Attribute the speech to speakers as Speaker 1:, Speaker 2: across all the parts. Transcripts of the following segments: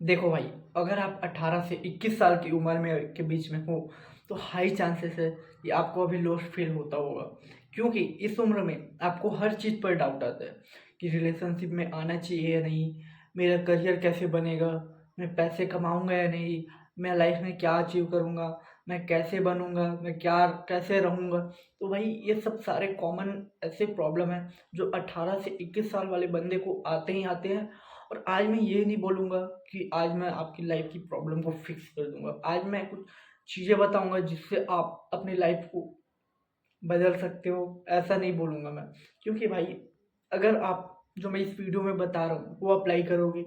Speaker 1: देखो भाई, अगर आप 18 से 21 साल की उम्र में के बीच में हो तो हाई चांसेस है कि आपको अभी लॉस्ट फील होता होगा। क्योंकि इस उम्र में आपको हर चीज़ पर डाउट आता है कि रिलेशनशिप में आना चाहिए या नहीं, मेरा करियर कैसे बनेगा, मैं पैसे कमाऊंगा या नहीं, मैं लाइफ में क्या अचीव करूंगा, मैं कैसे बनूंगा, मैं क्या कैसे रहूंगा। तो भाई ये सब सारे कॉमन ऐसे प्रॉब्लम हैं जो 18 से 21 साल वाले बंदे को आते ही आते हैं। और आज मैं ये नहीं बोलूँगा कि आज मैं आपकी लाइफ की प्रॉब्लम को फिक्स कर दूँगा। आज मैं कुछ चीज़ें बताऊँगा जिससे आप अपनी लाइफ को बदल सकते हो, ऐसा नहीं बोलूँगा मैं। क्योंकि भाई अगर आप जो मैं इस वीडियो में बता रहा हूँ वो अप्लाई करोगे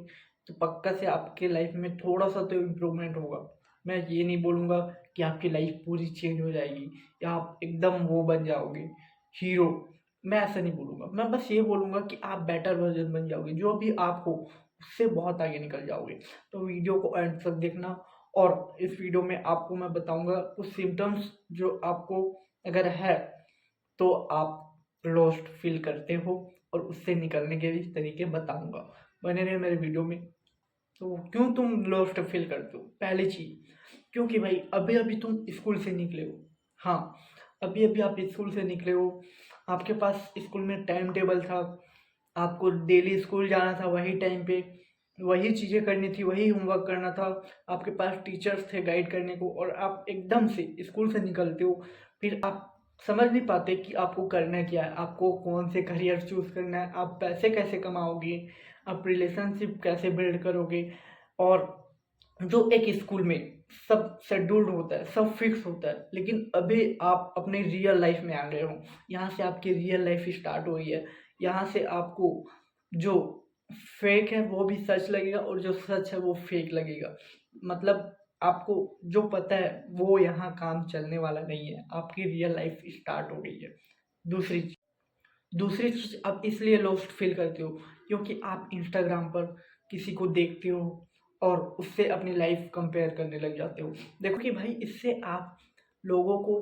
Speaker 1: तो पक्का से आपके लाइफ में थोड़ा-सा तो इम्प्रूवमेंट होगा। मैं ये नहीं बोलूँगा कि आपकी लाइफ पूरी चेंज हो जाएगी या आप एकदम वो बन जाओगे हीरो, मैं ऐसा नहीं बोलूँगा। मैं बस ये बोलूँगा कि आप बेटर वर्ज़न बन जाओगे, जो भी आप हो उससे बहुत आगे निकल जाओगे। तो वीडियो को एंड तक देखना। और इस वीडियो में आपको मैं बताऊँगा कुछ सिम्पटम्स जो आपको अगर है तो आप लॉस्ट फील करते हो और उससे निकलने के भी तरीके बताऊंगा। बने रहे मेरे वीडियो में। तो क्यों तुम लॉस्ट फील करते हो? पहली चीज, क्योंकि भाई अभी अभी तुम स्कूल से निकले हो। हाँ, अभी अभी आप स्कूल से निकले हो, आपके पास स्कूल में टाइम टेबल था, आपको डेली स्कूल जाना था वही टाइम पे, वही चीज़ें करनी थी, वही होमवर्क करना था, आपके पास टीचर्स थे गाइड करने को, और आप एकदम से स्कूल से निकलते हो। फिर आप समझ नहीं पाते कि आपको करना क्या है, आपको कौन से करियर चूज़ करना है, आप पैसे कैसे कमाओगे, आप रिलेशनशिप कैसे बिल्ड करोगे। और जो एक स्कूल में सब शेड्यूल्ड होता है, सब फिक्स होता है, लेकिन अभी आप अपने रियल लाइफ में आ गए हो। यहाँ से आपकी रियल लाइफ स्टार्ट हुई है। यहाँ से आपको जो फेक है वो भी सच लगेगा और जो सच है वो फेक लगेगा। मतलब आपको जो पता है वो यहाँ काम चलने वाला नहीं है, आपकी रियल लाइफ स्टार्ट हो गई है। दूसरी दूसरी चीज़, आप इसलिए लॉस्ट फील करते हो क्योंकि आप इंस्टाग्राम पर किसी को देखते हो और उससे अपनी लाइफ कंपेयर करने लग जाते हो। देखो कि भाई इससे आप लोगों को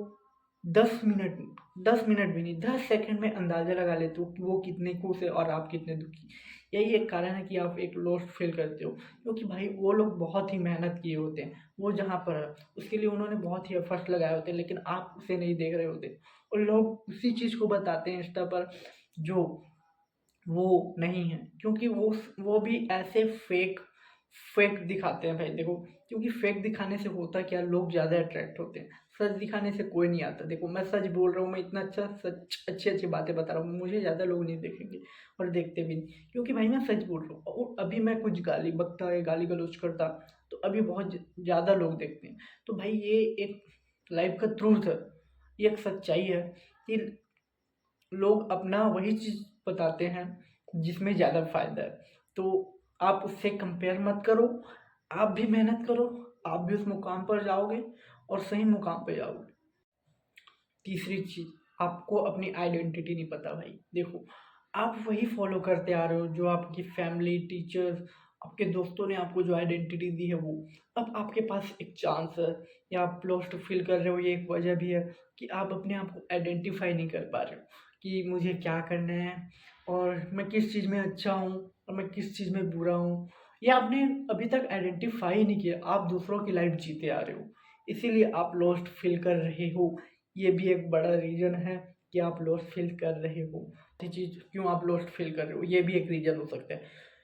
Speaker 1: 10 मिनट 10 मिनट भी नहीं, 10 सेकंड में अंदाज़ा लगा लेते हो कि वो कितने खुश है और आप कितने दुखी। यही एक कारण है कि आप एक लॉस्ट फील करते हो, क्योंकि भाई वो लोग बहुत ही मेहनत किए होते हैं, वो जहाँ पर है उसके लिए उन्होंने बहुत ही एफर्ट्स लगाए होते हैं, लेकिन आप उसे नहीं देख रहे होते। और लोग उसी चीज़ को बताते हैं इंस्टा पर जो वो नहीं है, क्योंकि वो भी ऐसे फेक फेक दिखाते हैं भाई। देखो, क्योंकि फेक दिखाने से होता क्या, लोग ज़्यादा अट्रैक्ट होते हैं, सच दिखाने से कोई नहीं आता। देखो मैं सच बोल रहा हूँ, मैं इतना अच्छा सच अच्छी अच्छी बातें बता रहा हूँ, मुझे ज़्यादा लोग नहीं देखेंगे और देखते भी नहीं, क्योंकि भाई मैं सच बोल रहा हूँ। और अभी मैं कुछ गाली बकता या गाली गलौज करता तो अभी बहुत ज़्यादा लोग देखते हैं। तो भाई ये एक लाइफ का ट्रूथ है, ये एक सच्चाई है कि लोग अपना वही चीज़ बताते हैं जिसमें ज़्यादा फ़ायदा है। तो आप उससे कंपेयर मत करो, आप भी मेहनत करो, आप भी उस मुकाम पर जाओगे और सही मुकाम पे जाओगे। तीसरी चीज़, आपको अपनी आइडेंटिटी नहीं पता भाई। देखो, आप वही फॉलो करते आ रहे हो जो आपकी फैमिली, टीचर्स, आपके दोस्तों ने आपको जो आइडेंटिटी दी है वो। अब आपके पास एक चांस है या आप लॉस्ट फील कर रहे हो, ये एक वजह भी है कि आप अपने आप को आइडेंटिफाई नहीं कर पा रहे हो कि मुझे क्या करना है और मैं किस चीज़ में अच्छा हूँ और मैं किस चीज़ में बुरा हूँ। ये आपने अभी तक आइडेंटिफाई ही नहीं किया, आप दूसरों की लाइफ जीते आ रहे हो, इसीलिए आप लॉस्ट फील कर रहे हो। ये भी एक बड़ा रीज़न है कि आप लॉस्ट फील कर रहे हो। ये चीज़ क्यों आप लॉस्ट फील कर रहे हो, ये भी एक रीज़न हो सकता है,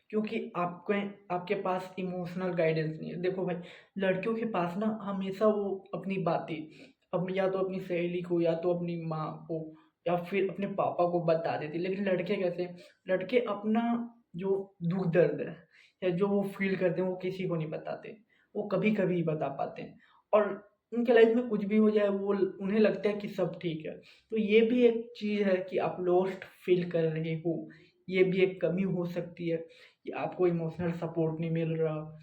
Speaker 1: क्योंकि आपको आपके पास इमोशनल गाइडेंस नहीं है। देखो भाई, लड़कियों के पास ना हमेशा वो अपनी बातें अब या तो अपनी सहेली को या तो अपनी माँ को या फिर अपने पापा को बता देती, लेकिन लड़के कैसे, लड़के अपना जो दुख दर्द है या जो वो फील करते हैं वो किसी को नहीं बताते, वो कभी कभी बता पाते हैं। और उनके लाइफ में कुछ भी हो जाए वो उन्हें लगता है कि सब ठीक है। तो ये भी एक चीज़ है कि आप लॉस्ट फील कर रहे हो, ये भी एक कमी हो सकती है कि आपको इमोशनल सपोर्ट नहीं मिल रहा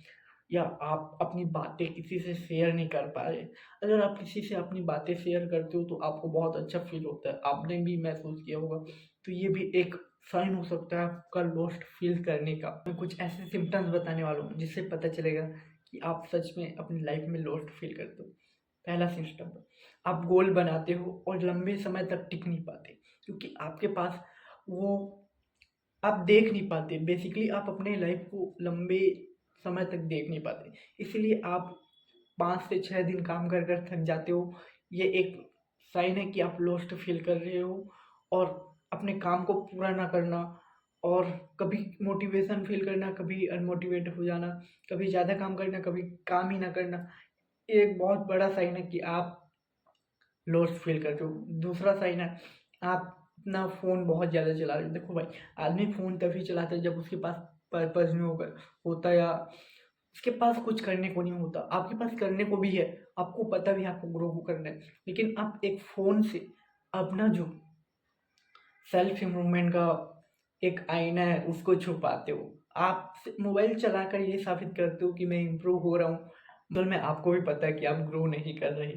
Speaker 1: या आप अपनी बातें किसी से शेयर नहीं कर पा रहे। अगर आप किसी से अपनी बातें शेयर करते हो तो आपको बहुत अच्छा फील होता है, आपने भी महसूस किया होगा। तो ये भी एक साइन हो सकता है आपका लॉस्ट फील करने का। मैं कुछ ऐसे सिम्टम्स बताने वाला हूँ जिससे पता चलेगा कि आप सच में अपनी लाइफ में लॉस्ट फील करते हो। पहला सिस्टम, आप गोल बनाते हो और लंबे समय तक टिक नहीं पाते, क्योंकि आपके पास वो आप देख नहीं पाते। बेसिकली आप अपने लाइफ को लंबे समय तक देख नहीं पाते, इसीलिए आप 5 से 6 दिन काम कर कर थक जाते हो। ये एक साइन है कि आप लॉस्ट फील कर रहे हो। और अपने काम को पूरा ना करना, और कभी मोटिवेशन फील करना, कभी अनमोटिवेट हो जाना, कभी ज़्यादा काम करना, कभी काम ही ना करना, ये एक बहुत बड़ा साइन है कि आप लॉस्ट फील कर रहे हो। दूसरा साइन है, आप अपना फ़ोन बहुत ज़्यादा चला रहे हो। देखो भाई, आदमी फ़ोन तभी चलाता है जब उसके पास पर्पज़ नहीं होता, या उसके पास कुछ करने को नहीं होता। आपके पास करने को भी है, आपको पता भी है आपको ग्रो करना है, लेकिन आप एक फ़ोन से अपना जो सेल्फ इम्प्रूवमेंट का एक आईना है उसको छुपाते हो। आप मोबाइल चलाकर ये साबित करते हो कि मैं इम्प्रूव हो रहा हूँ, असल में आपको भी पता है कि आप ग्रो नहीं कर रहे।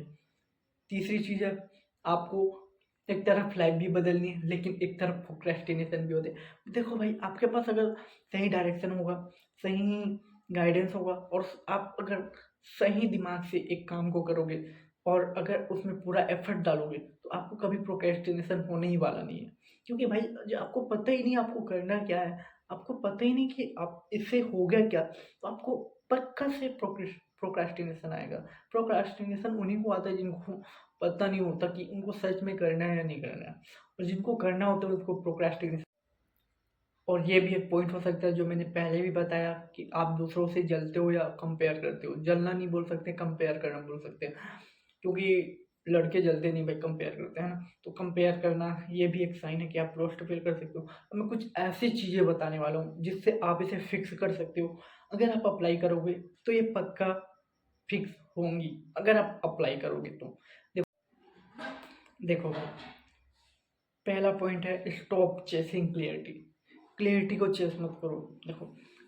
Speaker 1: तीसरी चीज़ है, आपको एक तरफ लाइफ भी बदलनी है, लेकिन एक तरफ प्रोक्रेस्टिनेशन भी होते हैं। देखो भाई, आपके पास अगर सही डायरेक्शन होगा, सही गाइडेंस होगा, और आप अगर सही दिमाग से एक काम को करोगे और अगर उसमें पूरा एफर्ट डालोगे, तो आपको कभी प्रोक्रेस्टिनेशन होने ही वाला नहीं है। क्योंकि भाई, जो आपको पता ही नहीं आपको करना क्या है, आपको पता ही नहीं कि आप इससे हो गया क्या, तो आपको पक्का से प्रोक्रेस्टिनेशन आएगा। प्रोक्रास्टिनेशन उन्हीं को आता है जिनको पता नहीं होता कि उनको सच में करना है या नहीं करना है, और जिनको करना होता है उसको प्रोक्रास्टिनेशन। और ये भी एक पॉइंट हो सकता है जो मैंने पहले भी बताया कि आप दूसरों से जलते हो या कंपेयर करते हो। जलना नहीं बोल सकते, कंपेयर करना बोल सकते हैं, क्योंकि लड़के जलते नहीं भाई, कंपेयर करते हैं ना। तो कंपेयर करना ये भी एक साइन है कि आप रोस्ट फील कर सकते हो। अब मैं कुछ ऐसी चीज़ें बताने वाला हूँ जिससे आप इसे फिक्स कर सकते हो। अगर आप अप्लाई करोगे तो ये पक्का फिक्स होंगी, अगर आप अप्लाई करोगे तो। देखो भाई, पहला पॉइंट है, स्टॉप चेसिंग क्लियरिटी। क्लियरिटी को चेस मत करो। देखो,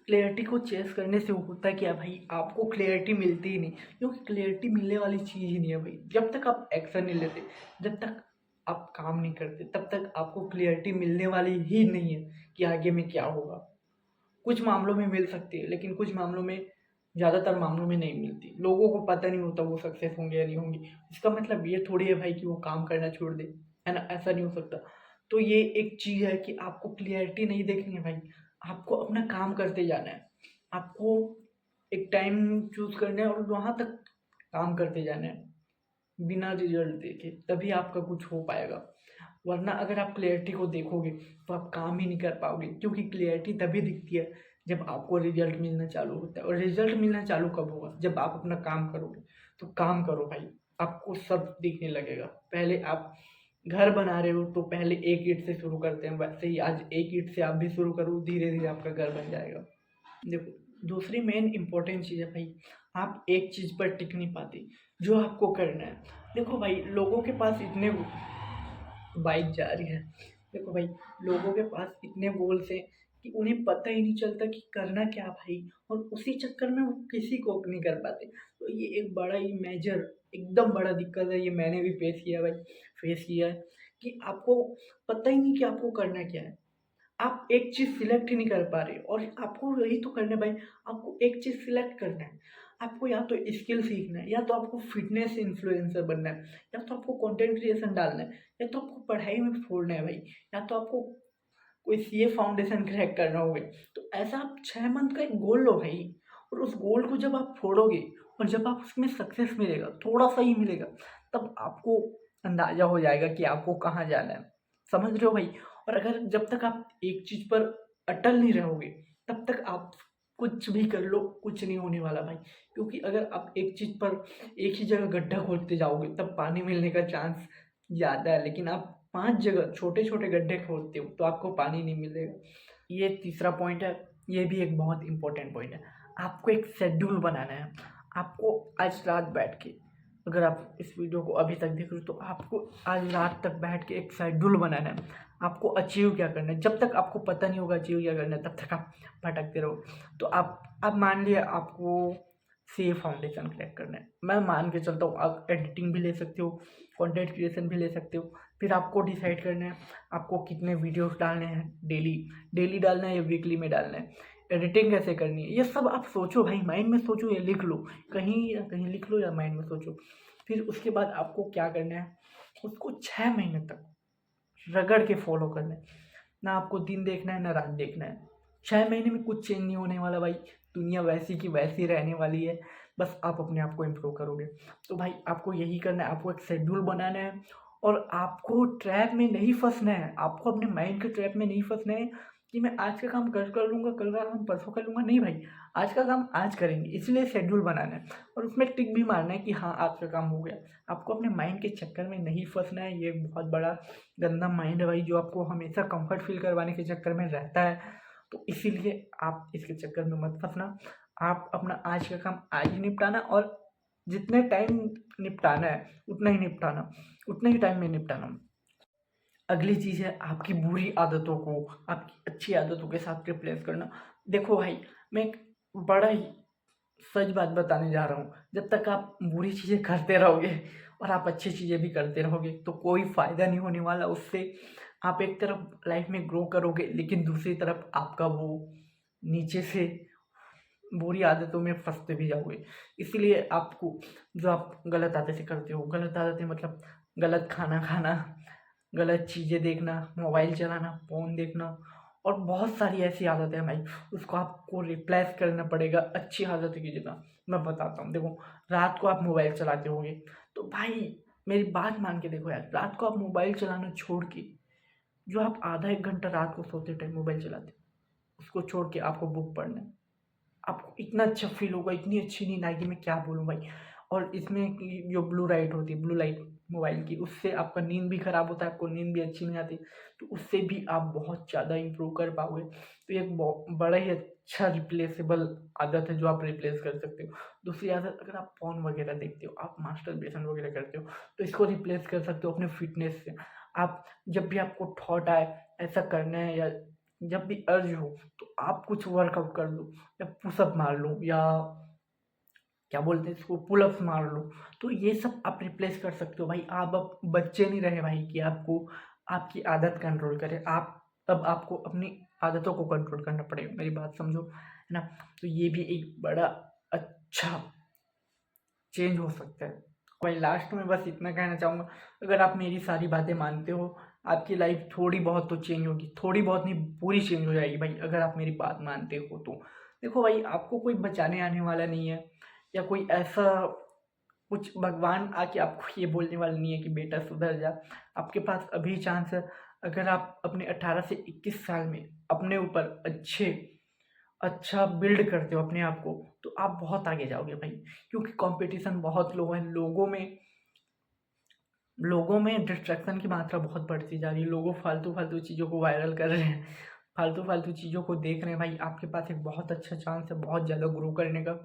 Speaker 1: क्लियरिटी को चेस करने से होता है क्या भाई, आपको क्लियरिटी मिलती ही नहीं, क्योंकि क्लियरिटी मिलने वाली चीज़ ही नहीं है भाई। जब तक आप एक्शन नहीं लेते, जब तक आप काम नहीं करते, तब तक आपको क्लियरिटी मिलने वाली ही नहीं है कि आगे में क्या होगा। कुछ मामलों में मिल सकती है, लेकिन कुछ मामलों में, ज़्यादातर मामलों में नहीं मिलती। लोगों को पता नहीं होता वो सक्सेस होंगे या नहीं होंगे। इसका मतलब ये थोड़ी है भाई कि वो काम करना छोड़ दे, है ना? ऐसा नहीं हो सकता। तो ये एक चीज़ है कि आपको क्लियरिटी नहीं देखनी है भाई, आपको अपना काम करते जाना है। आपको एक टाइम चूज़ करना है और वहाँ तक काम करते जाना है, बिना रिजल्ट देखे, तभी आपका कुछ हो पाएगा। वरना अगर आप क्लियरिटी को देखोगे तो आप काम ही नहीं कर पाओगे, क्योंकि क्लियरिटी तभी दिखती है जब आपको रिजल्ट मिलना चालू होता है। और रिजल्ट मिलना चालू कब होगा? जब आप अपना काम करोगे। तो काम करो भाई, आपको सब दिखने लगेगा। पहले आप घर बना रहे हो तो पहले एक ईंट से शुरू करते हैं, वैसे ही आज एक ईंट से आप भी शुरू करो, धीरे धीरे आपका घर बन जाएगा। देखो, दूसरी मेन इंपॉर्टेंट चीज़ है भाई, आप एक चीज़ पर टिक नहीं पाते जो आपको करना है। देखो भाई, लोगों के पास इतने, बाइक जा रही है, देखो भाई, लोगों के पास इतने गोल्स हैं कि उन्हें पता ही नहीं चलता कि करना क्या भाई, और उसी चक्कर में वो किसी को नहीं कर पाते। तो ये एक बड़ा ही मेजर, एकदम बड़ा दिक्कत है। ये मैंने भी फेस किया है कि आपको पता ही नहीं कि आपको करना क्या है। आप एक चीज़ सिलेक्ट ही नहीं कर पा रहे, और आपको यही तो करना है भाई। आपको एक चीज़ सिलेक्ट करना है। आपको या तो स्किल सीखना है, या तो आपको फिटनेस इन्फ्लुएंसर बनना है, या तो आपको कंटेंट क्रिएशन डालना है, या तो आपको पढ़ाई में फोड़ना है भाई, या तो आपको कोई सीए फाउंडेशन क्रैक करना होगा। तो ऐसा आप 6 मंथ का एक गोल लो भाई, और उस गोल को जब आप फोड़ोगे और जब आप उसमें सक्सेस मिलेगा, थोड़ा सा ही मिलेगा, तब आपको अंदाजा हो जाएगा कि आपको कहाँ जाना है। समझ रहे हो भाई? और अगर जब तक आप एक चीज़ पर अटल नहीं रहोगे, तब तक आप कुछ भी कर लो, कुछ नहीं होने वाला भाई। क्योंकि अगर आप एक चीज़ पर एक ही जगह गड्ढा खोदते जाओगे, तब पानी मिलने का चांस ज़्यादा है, लेकिन आप 5 जगह छोटे-छोटे गड्ढे खोदते हो, तो आपको पानी नहीं मिलेगा। ये तीसरा पॉइंट है, ये भी एक बहुत इम्पोर्टेंट पॉइंट है। आपको एक शेड्यूल बनाना है। आपको आज रात बैठ के, अगर आप इस वीडियो को अभी तक देख रहे हो, तो आपको आज रात तक बैठ के एक शेड्यूल बनाना है। आपको अचीव क्या करना है। जब तक आपको पता नहीं होगा अचीव क्या करना है, तब तक आप भटकते रहो। तो आप, अब मान लिया आपको सी फाउंडेशन क्रैक करना है, मैं मान के चलता हूँ, आप एडिटिंग भी ले सकते हो, कंटेंट क्रिएशन भी ले सकते हो। फिर आपको डिसाइड करना है आपको कितने वीडियोस डालने हैं, डेली डेली डालना है या वीकली में डालना है, एडिटिंग कैसे करनी है, ये सब आप सोचो भाई, माइंड में सोचो या लिख लो, कहीं लिख लो या माइंड में सोचो। फिर उसके बाद आपको क्या करना है, उसको 6 महीने तक रगड़ के फॉलो करना है। ना आपको दिन देखना है ना रात देखना है। 6 महीने में कुछ चेंज नहीं होने वाला भाई। दुनिया वैसी की वैसी रहने वाली है, बस आप अपने आप को इम्प्रूव करोगे। तो भाई आपको यही करना है, आपको एक शेड्यूल बनाना है और आपको ट्रैप में नहीं फँसना है, आपको अपने माइंड के ट्रैप में नहीं फँसना है कि मैं आज का काम कल कर लूँगा, कल का काम परसों कर लूँगा। नहीं भाई, आज का काम आज करेंगे, इसलिए शेड्यूल बनाना है और उसमें टिक भी मारना है कि हाँ, आज का काम हो गया। आपको अपने माइंड के चक्कर में नहीं फँसना है, ये एक बहुत बड़ा गंदा माइंड है भाई, जो आपको हमेशा कम्फर्ट फ़ील करवाने के चक्कर में रहता है। तो इसीलिए आप इसके चक्कर में मत फँसना। आप अपना आज का काम आज ही निपटाना और जितने टाइम निपटाना है, उतना ही निपटाना, उतने ही टाइम में निपटाना। अगली चीज़ है आपकी बुरी आदतों को आपकी अच्छी आदतों के साथ रिप्लेस करना। देखो भाई, मैं एक बड़ा ही सच बात बताने जा रहा हूँ, जब तक आप बुरी चीज़ें करते रहोगे और आप अच्छी चीज़ें भी करते रहोगे तो कोई फ़ायदा नहीं होने वाला उससे। आप एक तरफ लाइफ में ग्रो करोगे, लेकिन दूसरी तरफ आपका वो नीचे से बुरी आदतों में फँसते भी जाओगे। इसीलिए आपको जो आप गलत आदतें करते हो, गलत आदतें मतलब गलत खाना खाना, गलत चीज़ें देखना, मोबाइल चलाना, फ़ोन देखना और बहुत सारी ऐसी आदतें हैं भाई, उसको आपको रिप्लेस करना पड़ेगा अच्छी आदतों की जगह। मैं बताता हूँ, देखो रात को आप मोबाइल चलाते होगे, तो भाई मेरी बात मान के देखो यार, रात को आप मोबाइल चलाना छोड़ के, जो आप आधा 1 घंटा रात को सोते टाइम मोबाइल चलाते हो, उसको छोड़ के आपको बुक पढ़ना है। आपको इतना अच्छा फ़ील होगा, इतनी अच्छी नींद आएगी, मैं क्या बोलूँ भाई। और इसमें कि जो ब्लू लाइट होती है, ब्लू लाइट मोबाइल की, उससे आपका नींद भी ख़राब होता है, आपको नींद भी अच्छी नहीं आती, तो उससे भी आप बहुत ज़्यादा इम्प्रूव कर पाओगे। तो ये एक बड़ा ही अच्छा रिप्लेसेबल आदत है जो आप रिप्लेस कर सकते हो। दूसरी आदत, अगर आप फ़ोन वगैरह देखते हो, आप मास्टरबेशन वगैरह करते हो, तो इसको रिप्लेस कर सकते हो अपने फ़िटनेस से। आप जब भी आपको थॉट आए ऐसा करना है या जब भी अर्ज हो, तो आप कुछ वर्कआउट कर लो या पुशअप मार लो या क्या बोलते हैं इसको, पुलअप्स मार लो। तो ये सब आप रिप्लेस कर सकते हो भाई। आप अब बच्चे नहीं रहे भाई कि आपको आपकी आदत कंट्रोल करे। आप अब आपको अपनी आदतों को कंट्रोल करना पड़ेगा, मेरी बात समझो, है ना। तो ये भी एक बड़ा अच्छा चेंज हो सकता है। भाई लास्ट में बस इतना कहना चाहूँगा, अगर आप मेरी सारी बातें मानते हो, आपकी लाइफ थोड़ी बहुत तो चेंज होगी, थोड़ी बहुत नहीं पूरी चेंज हो जाएगी भाई, अगर आप मेरी बात मानते हो तो। देखो भाई, आपको कोई बचाने आने वाला नहीं है या कोई ऐसा कुछ भगवान आके आपको ये बोलने वाला नहीं है कि बेटा सुधर जा। आपके पास अभी चांस है, अगर आप अपने 18 से 21 साल में अपने ऊपर अच्छा बिल्ड करते हो अपने आप को, तो आप बहुत आगे जाओगे भाई। क्योंकि कंपटीशन बहुत लो है, लोगों में डिस्ट्रैक्शन की मात्रा बहुत बढ़ती जा रही है। लोग फालतू-फालतू चीज़ों को वायरल कर रहे हैं, फालतू-फालतू चीज़ों को देख रहे हैं भाई। आपके पास एक बहुत अच्छा चांस है बहुत ज़्यादा ग्रो करने का।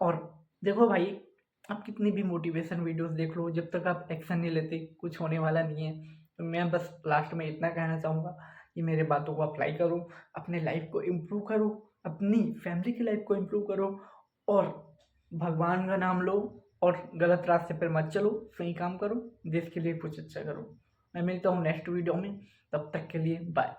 Speaker 1: और देखो भाई, आप कितनी भी मोटिवेशन वीडियोस देख लो, जब तक आप एक्शन नहीं लेते कुछ होने वाला नहीं है। तो मैं बस लास्ट में इतना कहना चाहूँगा कि मेरे बातों को अप्लाई करो, अपने लाइफ को इम्प्रूव करो, अपनी फैमिली की लाइफ को इम्प्रूव करो और भगवान का नाम लो और गलत रास्ते पर मत चलो, सही काम करो, देश के लिए कुछ अच्छा करो। मैं मिलता हूँ नेक्स्ट वीडियो में, तब तक के लिए बाय।